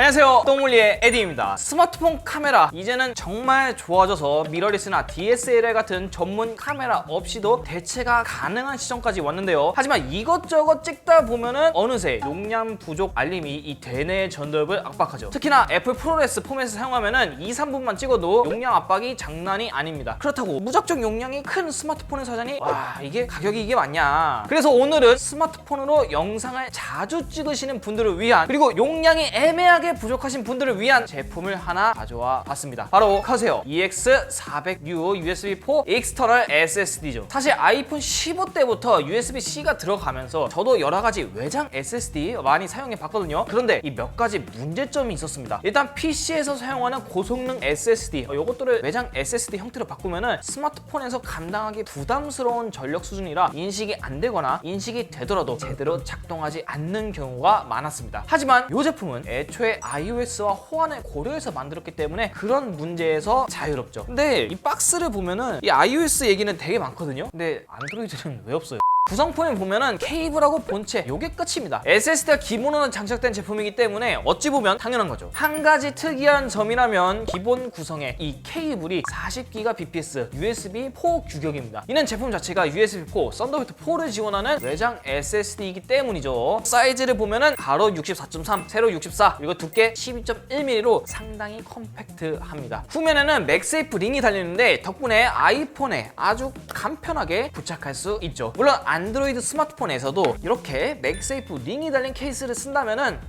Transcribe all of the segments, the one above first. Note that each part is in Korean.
안녕하세요, 똥물리의 에디입니다. 스마트폰 카메라 이제는 정말 좋아져서 미러리스나 DSLR 같은 전문 카메라 없이도 대체가 가능한 시점까지 왔는데요. 하지만 이것저것 찍다 보면은 어느새 용량 부족 알림이 이 대뇌 전두엽을 압박하죠. 특히나 애플 프로레스 포맷을 사용하면은 2-3분만 찍어도 용량 압박이 장난이 아닙니다. 그렇다고 무작정 용량이 큰 스마트폰을 사자니 와, 이게 가격이 이게 맞냐. 그래서 오늘은 스마트폰으로 영상을 자주 찍으시는 분들을 위한, 그리고 용량이 애매하게 부족하신 분들을 위한 제품을 하나 가져와 봤습니다. 바로 커세어 EX400U USB4 External SSD죠. 사실 아이폰 15 때부터 USB-C가 들어가면서 저도 여러가지 외장 SSD 많이 사용해 봤거든요. 그런데 이 몇 가지 문제점이 있었습니다. 일단 PC에서 사용하는 고성능 SSD 이것들을 외장 SSD 형태로 바꾸면은 스마트폰에서 감당하기 부담스러운 전력 수준이라 인식이 안 되거나 인식이 되더라도 제대로 작동하지 않는 경우가 많았습니다. 하지만 이 제품은 애초에 iOS와 호환을 고려해서 만들었기 때문에 그런 문제에서 자유롭죠. 근데 이 박스를 보면은 이 iOS 얘기는 되게 많거든요. 근데 안드로이드는 왜 없어요? 구성품에 보면은 케이블하고 본체 요게 끝입니다. SSD가 기본으로 장착된 제품이기 때문에 어찌 보면 당연한 거죠. 한 가지 특이한 점이라면 기본 구성에 이 케이블이 40Gbps USB4 규격입니다. 이는 제품 자체가 USB4, 썬더볼트 4를 지원하는 외장 SSD이기 때문이죠. 사이즈를 보면은 가로 64.3, 세로 64, 그리고 두께 12.1mm로 상당히 컴팩트합니다. 후면에는 맥세이프 링이 달리는데 덕분에 아이폰에 아주 간편하게 부착할 수 있죠. 물론 안드로이드 스마트폰에서도 이렇게 맥세이프 링이 달린 케이스를 쓴다면은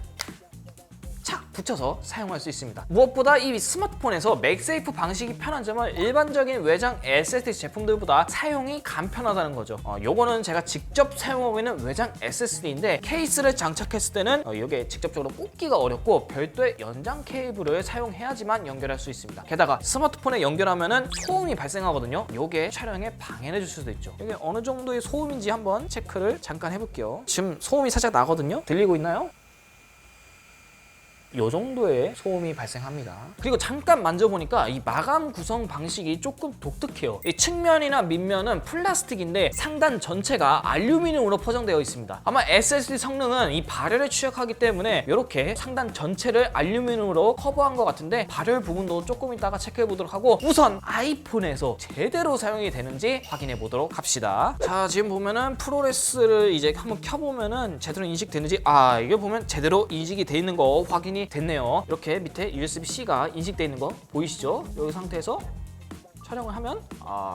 착 붙여서 사용할 수 있습니다. 무엇보다 이 스마트폰에서 맥세이프 방식이 편한 점은 일반적인 외장 SSD 제품들보다 사용이 간편하다는 거죠. 요거는 제가 직접 사용하고 있는 외장 SSD인데 케이스를 장착했을 때는 이게 직접적으로 꽂기가 어렵고 별도의 연장 케이블을 사용해야지만 연결할 수 있습니다. 게다가 스마트폰에 연결하면은 소음이 발생하거든요. 요게 촬영에 방해를 줄 수도 있죠. 이게 어느 정도의 소음인지 한번 체크를 잠깐 해볼게요. 지금 소음이 살짝 나거든요. 들리고 있나요? 요 정도의 소음이 발생합니다. 그리고 잠깐 만져보니까 이 마감 구성 방식이 조금 독특해요. 이 측면이나 밑면은 플라스틱인데 상단 전체가 알루미늄으로 포장되어 있습니다. 아마 SSD 성능은 이 발열에 취약하기 때문에 이렇게 상단 전체를 알루미늄으로 커버한 것 같은데 발열 부분도 조금 이따가 체크해 보도록 하고 우선 아이폰에서 제대로 사용이 되는지 확인해 보도록 합시다. 자, 지금 보면은 프로레스를 이제 한번 켜보면은 제대로 인식되는지, 이게 보면 제대로 인식이 돼 있는 거 확인이 됐네요. 이렇게 밑에 USB-C가 인식되어 있는 거 보이시죠? 이 상태에서 촬영을 하면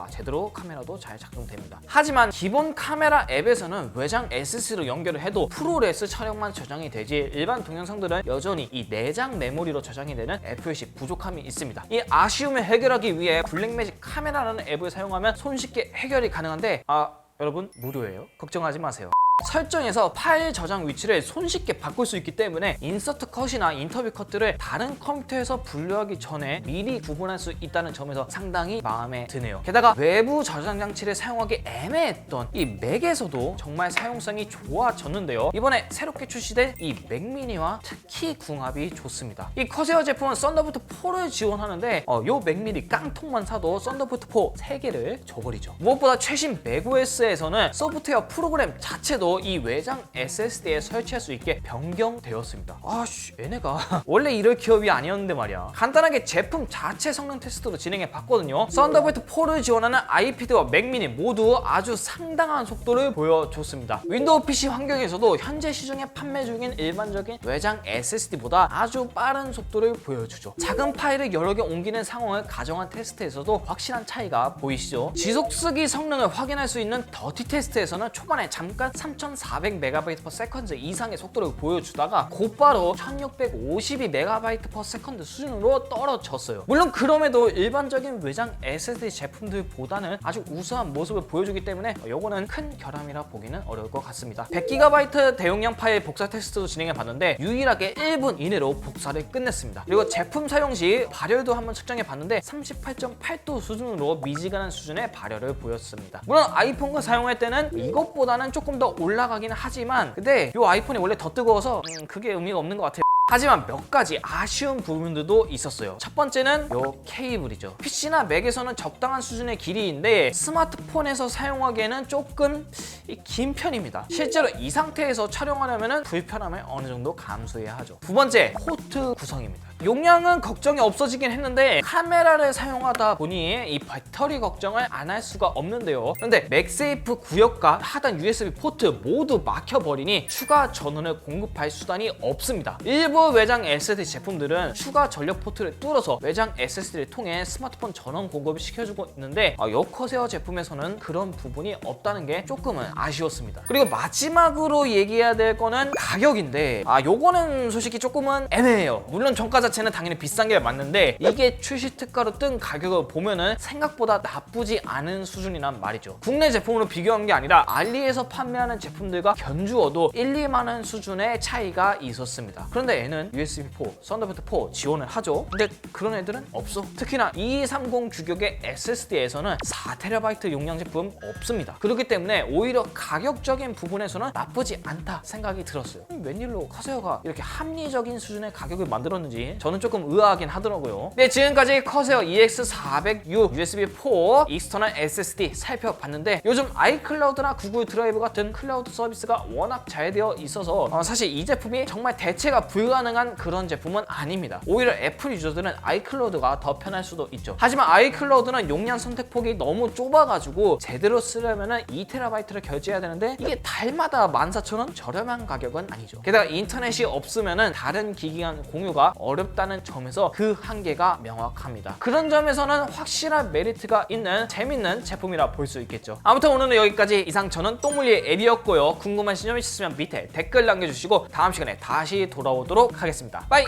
제대로 카메라도 잘 작동됩니다. 하지만 기본 카메라 앱에서는 외장 SSD로 연결을 해도 프로레스 촬영만 저장이 되지 일반 동영상들은 여전히 이 내장 메모리로 저장이 되는 FLC 부족함이 있습니다. 이 아쉬움을 해결하기 위해 블랙매직 카메라라는 앱을 사용하면 손쉽게 해결이 가능한데 여러분 무료예요. 걱정하지 마세요. 설정에서 파일 저장 위치를 손쉽게 바꿀 수 있기 때문에 인서트 컷이나 인터뷰 컷들을 다른 컴퓨터에서 분류하기 전에 미리 구분할 수 있다는 점에서 상당히 마음에 드네요. 게다가 외부 저장 장치를 사용하기 애매했던 이 맥에서도 정말 사용성이 좋아졌는데요. 이번에 새롭게 출시된 이 맥미니와 특히 궁합이 좋습니다. 이 커세어 제품은 썬더볼트 4를 지원하는데 요 맥미니 깡통만 사도 썬더볼트 4 3개를 줘버리죠. 무엇보다 최신 맥OS에서는 소프트웨어 프로그램 자체도 이 외장 SSD에 설치할 수 있게 변경되었습니다. 얘네가 원래 이럴 기업이 아니었는데 말이야. 간단하게 제품 자체 성능 테스트로 진행해 봤거든요. 썬더볼트 4를 지원하는 아이패드와 맥미니 모두 아주 상당한 속도를 보여줬습니다. 윈도우 PC 환경에서도 현재 시중에 판매 중인 일반적인 외장 SSD보다 아주 빠른 속도를 보여주죠. 작은 파일을 여러 개 옮기는 상황을 가정한 테스트에서도 확실한 차이가 보이시죠? 지속 쓰기 성능을 확인할 수 있는 더티 테스트에서는 초반에 잠깐 3400MB/s 이상의 속도를 보여주다가 곧바로 1652MB/s 수준으로 떨어졌어요. 물론 그럼에도 일반적인 외장 SSD 제품들보다는 아주 우수한 모습을 보여주기 때문에 요거는 큰 결함이라 보기는 어려울 것 같습니다. 100GB 대용량 파일 복사 테스트도 진행해 봤는데 유일하게 1분 이내로 복사를 끝냈습니다. 그리고 제품 사용 시 발열도 한번 측정해 봤는데 38.8도 수준으로 미지근한 수준의 발열을 보였습니다. 물론 아이폰과 사용할 때는 이것보다는 조금 더 올라가기는 하지만 근데 이 아이폰이 원래 더 뜨거워서 그게 의미가 없는 것 같아요. 하지만 몇 가지 아쉬운 부분들도 있었어요. 첫 번째는 요 케이블이죠. PC나 맥에서는 적당한 수준의 길이인데 스마트폰에서 사용하기에는 조금 이 긴 편입니다. 실제로 이 상태에서 촬영하려면 불편함을 어느 정도 감수해야 하죠. 두 번째, 포트 구성입니다. 용량은 걱정이 없어지긴 했는데 카메라를 사용하다 보니 이 배터리 걱정을 안 할 수가 없는데요. 그런데 맥세이프 구역과 하단 USB 포트 모두 막혀버리니 추가 전원을 공급할 수단이 없습니다. 일부 외장 SSD 제품들은 추가 전력 포트를 뚫어서 외장 SSD를 통해 스마트폰 전원 공급을 시켜주고 있는데 요 커세어 제품에서는 그런 부분이 없다는 게 조금은 아쉬웠습니다. 그리고 마지막으로 얘기해야 될 거는 가격인데 요거는 솔직히 조금은 애매해요. 물론 정가 자체는 당연히 비싼 게 맞는데 이게 출시 특가로 뜬 가격을 보면은 생각보다 나쁘지 않은 수준이란 말이죠. 국내 제품으로 비교한 게 아니라 알리에서 판매하는 제품들과 견주어도 1, 2만 원 수준의 차이가 있었습니다. 그런데 얘는 USB4, 썬더볼트 4 지원을 하죠. 근데 그런 애들은 없어. 특히나 2230 규격의 SSD에서는 4TB 용량 제품 없습니다. 그렇기 때문에 오히려 가격적인 부분에서는 나쁘지 않다 생각이 들었어요. 웬일로 커세어가 이렇게 합리적인 수준의 가격을 만들었는지 저는 조금 의아하긴 하더라고요. 네, 지금까지 커세어 EX400U USB4 익스터널 SSD 살펴봤는데 요즘 아이클라우드나 구글 드라이브 같은 클라우드 서비스가 워낙 잘 되어 있어서 사실 이 제품이 정말 대체가 불가능한 그런 제품은 아닙니다. 오히려 애플 유저들은 아이클라우드가 더 편할 수도 있죠. 하지만 아이클라우드는 용량 선택폭이 너무 좁아가지고 제대로 쓰려면 2TB를 결제해야 되는데 이게 달마다 14,000원 저렴한 가격은 아니죠. 게다가 인터넷이 없으면 다른 기기간 공유가 어렵다는 점에서 그 한계가 명확합니다. 그런 점에서는 확실한 메리트가 있는 재밌는 제품이라 볼 수 있겠죠. 아무튼 오늘은 여기까지. 이상 저는 똥물리의 앱이었고요. 궁금하신 점 있으시면 밑에 댓글 남겨주시고 다음 시간에 다시 돌아오도록 하겠습니다. 빠이!